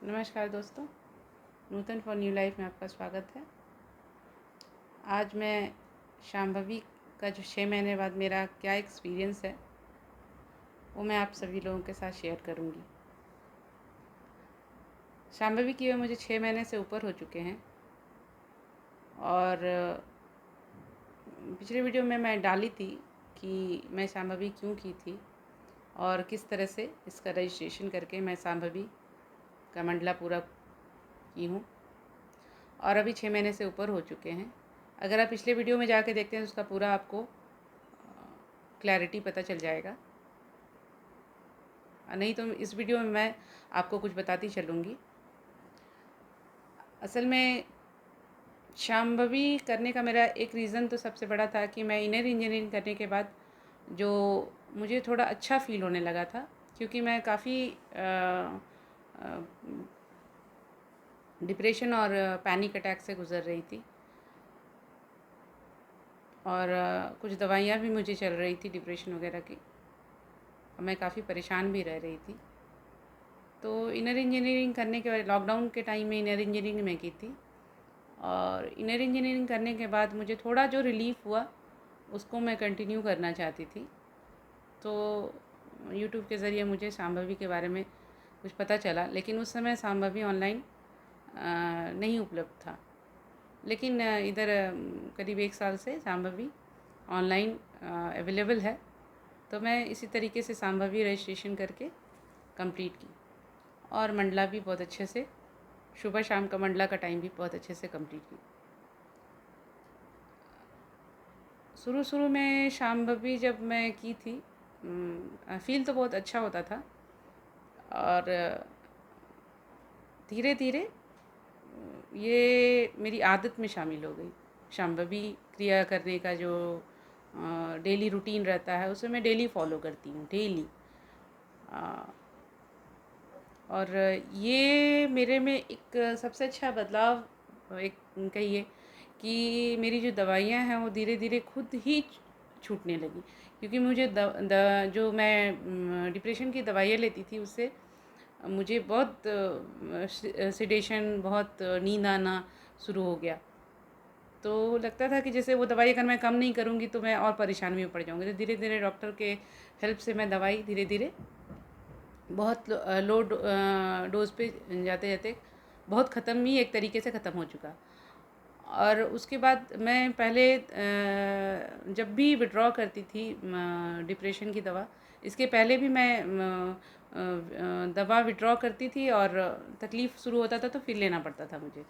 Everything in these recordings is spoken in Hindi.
नमस्कार दोस्तों, नूतन फॉर न्यू लाइफ में आपका स्वागत है। आज मैं शांभवी का जो 6 महीने बाद मेरा क्या एक्सपीरियंस है वो मैं आप सभी लोगों के साथ शेयर करूंगी। शांभवी किए हुए मुझे 6 महीने से ऊपर हो चुके हैं और पिछले वीडियो में मैं डाली थी कि मैं शांभवी क्यों की थी और किस तरह से इसका रजिस्ट्रेशन करके मैं शांभवी का मंडला पूरा की हूँ और अभी 6 महीने से ऊपर हो चुके हैं। अगर आप पिछले वीडियो में जाके देखते हैं तो उसका पूरा आपको क्लैरिटी पता चल जाएगा, नहीं तो इस वीडियो में मैं आपको कुछ बताती चलूँगी। असल में शांभवी करने का मेरा एक रीज़न तो सबसे बड़ा था कि मैं इनर इंजीनियरिंग करने के बाद जो मुझे थोड़ा अच्छा फ़ील होने लगा था, क्योंकि मैं काफ़ी डिप्रेशन और पैनिक अटैक से गुज़र रही थी और कुछ दवाइयाँ भी मुझे चल रही थी डिप्रेशन वगैरह की, मैं काफ़ी परेशान भी रह रही थी। तो इनर इंजीनियरिंग करने के बाद लॉकडाउन के टाइम में इनर इंजीनियरिंग में की थी और इनर इंजीनियरिंग करने के बाद मुझे थोड़ा जो रिलीफ़ हुआ उसको मैं कंटिन्यू करना चाहती थी। तो यूट्यूब के ज़रिए मुझे शांभवी के बारे में कुछ पता चला, लेकिन उस समय शांभवी ऑनलाइन नहीं उपलब्ध था। लेकिन इधर करीब 1 साल से शांभवी ऑनलाइन अवेलेबल है, तो मैं इसी तरीके से शांभवी रजिस्ट्रेशन करके कंप्लीट की और मंडला भी बहुत अच्छे से, सुबह शाम का मंडला का टाइम भी बहुत अच्छे से कंप्लीट की। शुरू में शांभवी जब मैं की थी फ़ील तो बहुत अच्छा होता था और धीरे धीरे ये मेरी आदत में शामिल हो गई। शांभवी क्रिया करने का जो डेली रूटीन रहता है उसे मैं डेली फॉलो करती हूँ, डेली। और ये मेरे में एक सबसे अच्छा बदलाव एक कहिए कि मेरी जो दवाइयाँ हैं वो धीरे धीरे खुद ही छूटने लगी, क्योंकि मुझे जो मैं डिप्रेशन की दवाइयाँ लेती थी उससे मुझे बहुत सिडेशन, बहुत नींद आना शुरू हो गया। तो लगता था कि जैसे वो दवाई अगर मैं कम नहीं करूँगी तो मैं और परेशानी में पड़ जाऊँगी। तो धीरे धीरे डॉक्टर के हेल्प से मैं दवाई धीरे धीरे बहुत लो डोज़ पे जाते जाते बहुत ख़त्म ही एक तरीके से ख़त्म हो चुका। और उसके बाद मैं पहले जब भी विड्रॉ करती थी डिप्रेशन की दवा, इसके पहले भी मैं दवा विड्रॉ करती थी और तकलीफ़ शुरू होता था तो फिर लेना पड़ता था मुझे।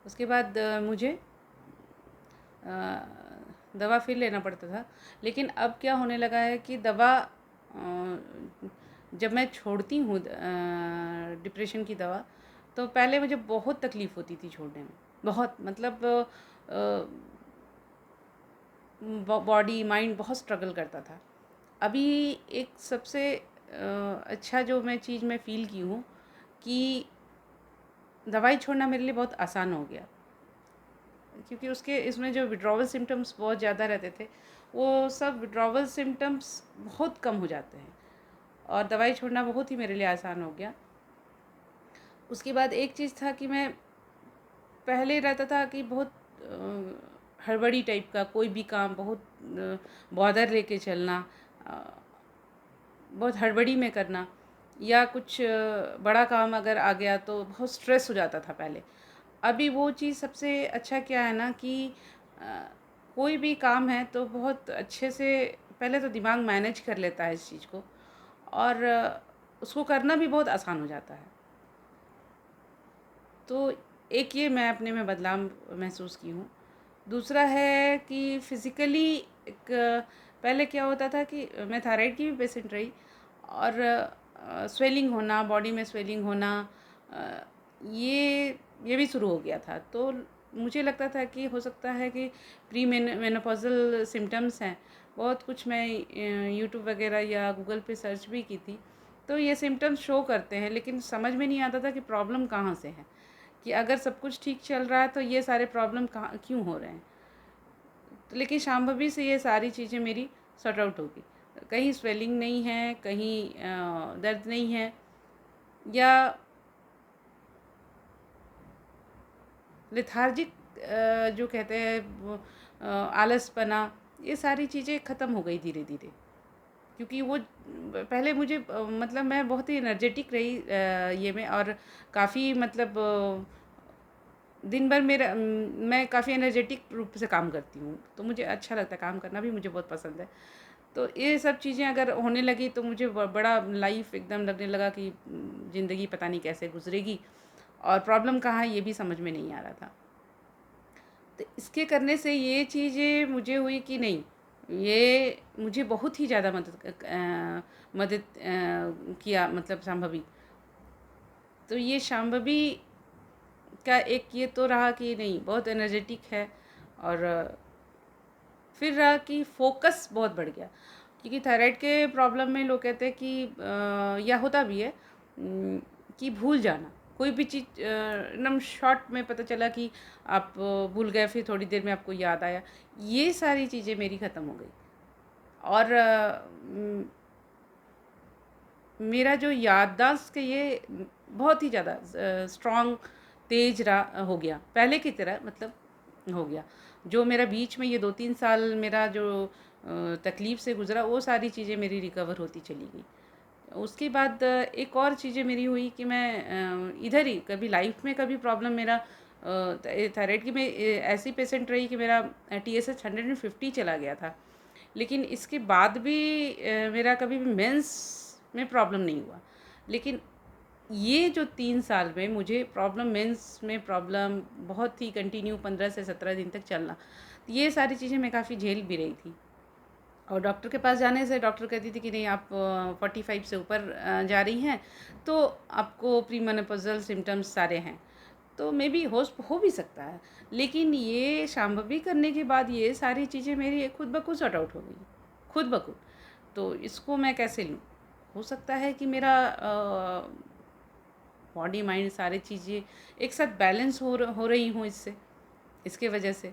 उसके बाद मुझे दवा फिर लेना पड़ता था। लेकिन अब क्या होने लगा है कि दवा जब मैं छोड़ती हूँ डिप्रेशन की दवा, तो पहले मुझे बहुत तकलीफ़ होती थी छोड़ने में, बहुत, मतलब बॉडी माइंड बहुत स्ट्रगल करता था। अभी एक सबसे अच्छा जो मैं चीज़ मैं फ़ील की हूँ कि दवाई छोड़ना मेरे लिए बहुत आसान हो गया, क्योंकि उसके इसमें जो विड्रॉवल सिम्टम्स बहुत ज़्यादा रहते थे वो सब विड्रॉवल सिम्टम्स बहुत कम हो जाते हैं और दवाई छोड़ना बहुत ही मेरे लिए आसान हो गया। उसके बाद एक चीज़ था कि मैं पहले रहता था कि बहुत हड़बड़ी टाइप का कोई भी काम बहुत बॉदर लेके चलना, बहुत हड़बड़ी में करना, या कुछ बड़ा काम अगर आ गया तो बहुत स्ट्रेस हो जाता था पहले। अभी वो चीज़ सबसे अच्छा क्या है ना कि कोई भी काम है तो बहुत अच्छे से पहले तो दिमाग मैनेज कर लेता है इस चीज़ को और उसको करना भी बहुत आसान हो जाता है। तो एक ये मैं अपने में बदलाव महसूस की हूँ। दूसरा है कि फ़िज़िकली एक पहले क्या होता था कि मैं थायराइड की भी पेशेंट रही और स्वेलिंग होना, बॉडी में स्वेलिंग होना, अ, ये भी शुरू हो गया था। तो मुझे लगता था कि हो सकता है कि मेनोपॉज़ल सिम्पटम्स हैं। बहुत कुछ मैं यूट्यूब वगैरह या गूगल पे सर्च भी की थी, तो ये सिम्पटम्स शो करते हैं, लेकिन समझ में नहीं आता था कि प्रॉब्लम कहाँ से है, कि अगर सब कुछ ठीक चल रहा है तो ये सारे प्रॉब्लम कहाँ क्यों हो रहे हैं। तो लेकिन शांभवी से ये सारी चीज़ें मेरी सॉर्ट आउट होगी। कहीं स्वेलिंग नहीं है, कहीं दर्द नहीं है, या लेथार्जिक जो कहते हैं वो आलसपना, ये सारी चीज़ें ख़त्म हो गई धीरे धीरे। क्योंकि वो पहले मुझे मतलब मैं बहुत ही एनर्जेटिक रही ये में, और काफ़ी मतलब दिन भर मैं काफ़ी एनर्जेटिक रूप से काम करती हूँ, तो मुझे अच्छा लगता है, काम करना भी मुझे बहुत पसंद है। तो ये सब चीज़ें अगर होने लगी तो मुझे बड़ा लाइफ एकदम लगने लगा कि ज़िंदगी पता नहीं कैसे गुजरेगी, और प्रॉब्लम कहाँ है ये भी समझ में नहीं आ रहा था। तो इसके करने से ये चीज़ें मुझे हुई कि नहीं, ये मुझे बहुत ही ज़्यादा मदद किया, मतलब शांभवी। तो ये शांभवी का एक ये तो रहा कि नहीं, बहुत एनर्जेटिक है। और फिर रहा कि फोकस बहुत बढ़ गया, क्योंकि थायराइड के प्रॉब्लम में लोग कहते हैं कि या होता भी है कि भूल जाना कोई भी चीज़, एकदम शॉर्ट में पता चला कि आप भूल गए, फिर थोड़ी देर में आपको याद आया। ये सारी चीज़ें मेरी ख़त्म हो गई। और मेरा जो याददाश्त के ये बहुत ही ज़्यादा स्ट्रॉन्ग, तेज हो गया, पहले की तरह मतलब हो गया। जो मेरा बीच में ये 2-3 साल मेरा जो तकलीफ़ से गुज़रा, वो सारी चीज़ें मेरी रिकवर होती चली गई। उसके बाद एक और चीज़ें मेरी हुई कि मैं इधर ही कभी लाइफ में कभी प्रॉब्लम मेरा थायराइड की, मैं ऐसी पेशेंट रही कि मेरा TSH 150 चला गया था। लेकिन इसके बाद भी मेरा कभी भी मेंस में प्रॉब्लम नहीं हुआ। लेकिन ये जो 3 साल में मुझे प्रॉब्लम, मेंस में प्रॉब्लम बहुत ही कंटिन्यू 15 से 17 दिन तक चलना, ये सारी चीज़ें मैं काफ़ी झेल भी रही थी। और डॉक्टर के पास जाने से डॉक्टर कहती थी कि नहीं, आप 45 से ऊपर जा रही हैं, तो आपको प्री मेनोपॉज़ल सिम्पटम्स सारे हैं, तो मे बी हो भी सकता है। लेकिन ये शांभवी करने के बाद ये सारी चीज़ें मेरी खुद ब खुद सॉर्ट आउट हो गई, खुद ब खुद। तो इसको मैं कैसे लूँ? हो सकता है कि मेरा बॉडी माइंड सारी चीज़ें एक साथ बैलेंस हो रही हूँ इससे, इसके वजह से।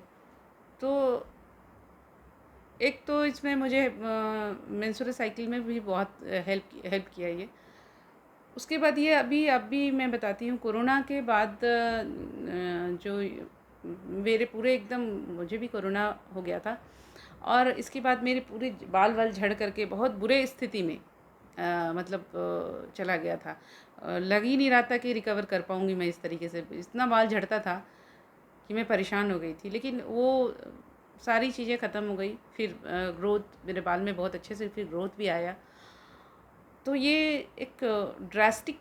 तो एक तो इसमें मुझे मेंस्ट्रुअल साइकिल में भी बहुत हेल्प किया ये। उसके बाद ये अभी मैं बताती हूँ, कोरोना के बाद जो मेरे पूरे एकदम, मुझे भी कोरोना हो गया था, और इसके बाद मेरे पूरे बाल वाल झड़ करके बहुत बुरे स्थिति में मतलब चला गया था। लग ही नहीं रहा था कि रिकवर कर पाऊँगी मैं इस तरीके से, इतना बाल झड़ता था कि मैं परेशान हो गई थी। लेकिन वो सारी चीज़ें ख़त्म हो गई। फिर ग्रोथ मेरे बाल में बहुत अच्छे से फिर ग्रोथ भी आया। तो ये एक ड्रास्टिक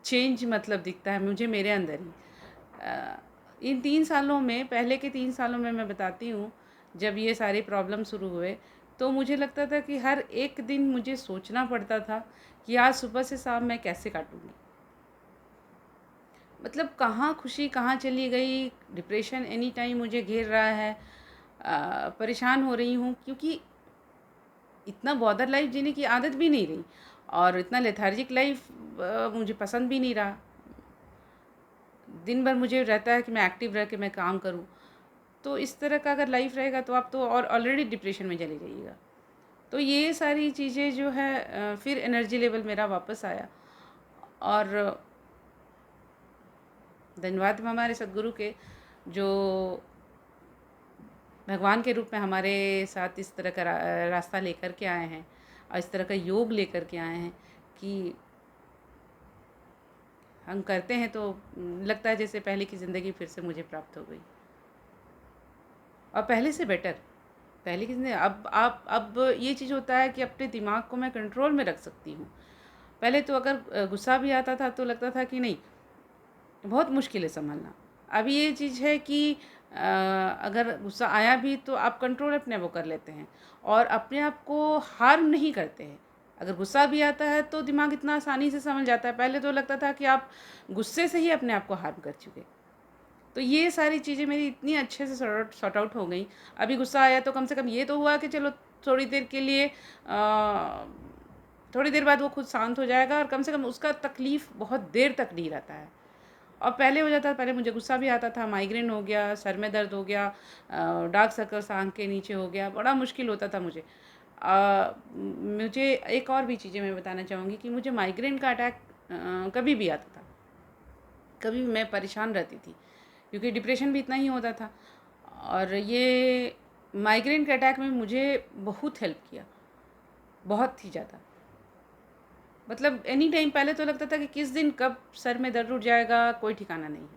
चेंज मतलब दिखता है मुझे मेरे अंदर ही। इन 3 सालों में, पहले के 3 सालों में मैं बताती हूँ, जब ये सारे प्रॉब्लम शुरू हुए, तो मुझे लगता था कि हर एक दिन मुझे सोचना पड़ता था कि आज सुबह से शाम मैं कैसे काटूँगी। मतलब कहाँ खुशी कहाँ चली गई, डिप्रेशन एनी टाइम मुझे घेर रहा है। परेशान हो रही हूँ, क्योंकि इतना बॉर्डर लाइफ जीने की आदत भी नहीं रही, और इतना लेथार्जिक लाइफ मुझे पसंद भी नहीं रहा। दिन भर मुझे रहता है कि मैं एक्टिव रह के मैं काम करूँ। तो इस तरह का अगर लाइफ रहेगा तो आप तो और ऑलरेडी डिप्रेशन में चले जाइएगा। तो ये सारी चीज़ें जो है फिर एनर्जी लेवल मेरा वापस आया। और धन्यवाद हमारे सद्गुरु के, जो भगवान के रूप में हमारे साथ इस तरह का रास्ता लेकर के आए हैं, और इस तरह का योग लेकर के आए हैं कि हम करते हैं तो लगता है जैसे पहले की ज़िंदगी फिर से मुझे प्राप्त हो गई, और पहले से बेटर। पहले की ज़िंदगी, अब ये चीज़ होता है कि अपने दिमाग को मैं कंट्रोल में रख सकती हूँ। पहले तो अगर गुस्सा भी आता था तो लगता था कि नहीं, बहुत मुश्किल है सँभलना। अभी ये चीज़ है कि अगर गुस्सा आया भी तो आप कंट्रोल अपने वो कर लेते हैं, और अपने आप को हार्म नहीं करते हैं। अगर गुस्सा भी आता है तो दिमाग इतना आसानी से समझ जाता है। पहले तो लगता था कि आप गुस्से से ही अपने आप को हार्म कर चुके। तो ये सारी चीज़ें मेरी इतनी अच्छे से सॉर्ट आउट हो गई। अभी गुस्सा आया तो कम से कम ये तो हुआ कि चलो थोड़ी देर के लिए, थोड़ी देर बाद वो खुद शांत हो जाएगा, और कम से कम उसका तकलीफ़ बहुत देर तक नहीं रहता है। और पहले हो जाता था, पहले मुझे गुस्सा भी आता था, माइग्रेन हो गया, सर में दर्द हो गया, डार्क सर्कल्स आँख के नीचे हो गया, बड़ा मुश्किल होता था मुझे। मुझे एक और भी चीज़ें मैं बताना चाहूँगी कि मुझे माइग्रेन का अटैक कभी भी आता था। कभी भी मैं परेशान रहती थी, क्योंकि डिप्रेशन भी इतना ही होता था। और ये माइग्रेन के अटैक में मुझे बहुत हेल्प किया, बहुत ही ज़्यादा। मतलब एनी टाइम, पहले तो लगता था कि किस दिन कब सर में दर्द उठ जाएगा, कोई ठिकाना नहीं है।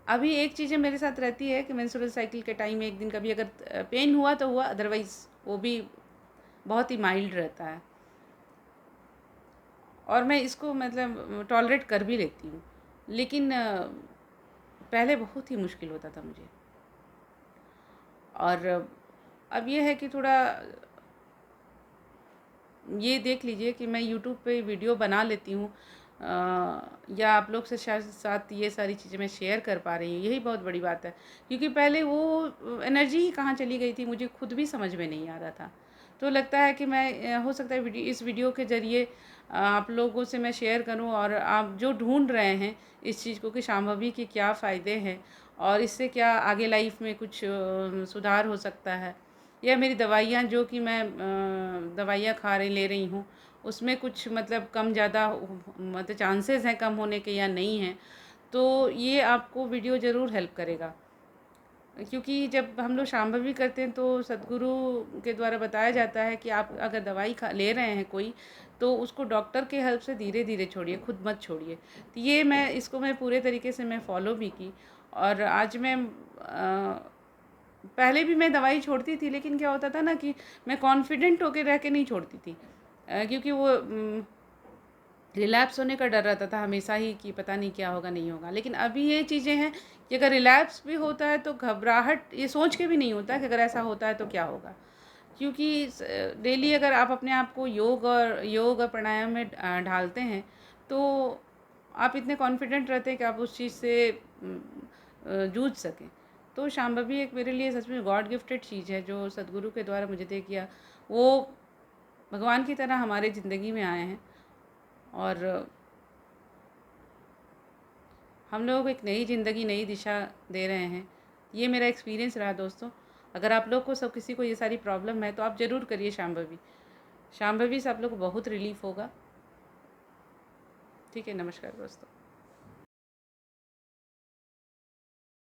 अभी एक चीज़ें मेरे साथ रहती है कि मेंस्ट्रुअल साइकिल के टाइम में एक दिन कभी अगर पेन हुआ तो हुआ, अदरवाइज़ वो भी बहुत ही माइल्ड रहता है, और मैं इसको मतलब टॉलरेट कर भी लेती हूँ। लेकिन पहले बहुत ही मुश्किल होता था मुझे। और अब ये है कि थोड़ा ये देख लीजिए कि मैं यूट्यूब पे वीडियो बना लेती हूँ, या आप लोग से साथ ये सारी चीज़ें मैं शेयर कर पा रही हूँ, यही बहुत बड़ी बात है। क्योंकि पहले वो एनर्जी ही कहाँ चली गई थी, मुझे खुद भी समझ में नहीं आ रहा था। तो लगता है कि मैं हो सकता है इस वीडियो के ज़रिए आप लोगों से मैं शेयर करूँ, और आप जो ढूंढ रहे हैं इस चीज़ को कि शांभवी के क्या फ़ायदे हैं और इससे क्या आगे लाइफ में कुछ सुधार हो सकता है, या मेरी दवाइयाँ जो कि मैं दवाइयाँ ले रही हूँ, उसमें कुछ मतलब कम ज़्यादा मतलब चांसेस हैं कम होने के या नहीं हैं, तो ये आपको वीडियो ज़रूर हेल्प करेगा। क्योंकि जब हम लोग शांभवी करते हैं तो सद्गुरु के द्वारा बताया जाता है कि आप अगर दवाई ले रहे हैं कोई, तो उसको डॉक्टर के हेल्प से धीरे धीरे छोड़िए, खुद मत छोड़िए। तो ये मैं पूरे तरीके से मैं फ़ॉलो भी की। और आज मैं पहले भी मैं दवाई छोड़ती थी, लेकिन क्या होता था ना कि मैं कॉन्फिडेंट होके रह के नहीं छोड़ती थी, क्योंकि वो रिलैप्स होने का डर रहता था हमेशा ही कि पता नहीं क्या होगा, नहीं होगा। लेकिन अभी ये चीज़ें हैं कि अगर रिलैप्स भी होता है तो घबराहट ये सोच के भी नहीं होता कि अगर ऐसा होता है तो क्या होगा। क्योंकि डेली अगर आप अपने आप को योग और प्राणायाम में ढालते हैं, तो आप इतने कॉन्फिडेंट रहते हैं कि आप उस चीज़ से जूझ सकें। तो शांभवी एक मेरे लिए सच में गॉड गिफ्टेड चीज़ है, जो सद्गुरु के द्वारा मुझे दे किया। वो भगवान की तरह हमारे ज़िंदगी में आए हैं, और हम लोगों को एक नई ज़िंदगी, नई दिशा दे रहे हैं। ये मेरा एक्सपीरियंस रहा दोस्तों। अगर आप लोग को किसी को ये सारी प्रॉब्लम है तो आप ज़रूर करिए शांभवी। शांभवी से आप लोग को बहुत रिलीफ़ होगा। ठीक है, नमस्कार दोस्तों।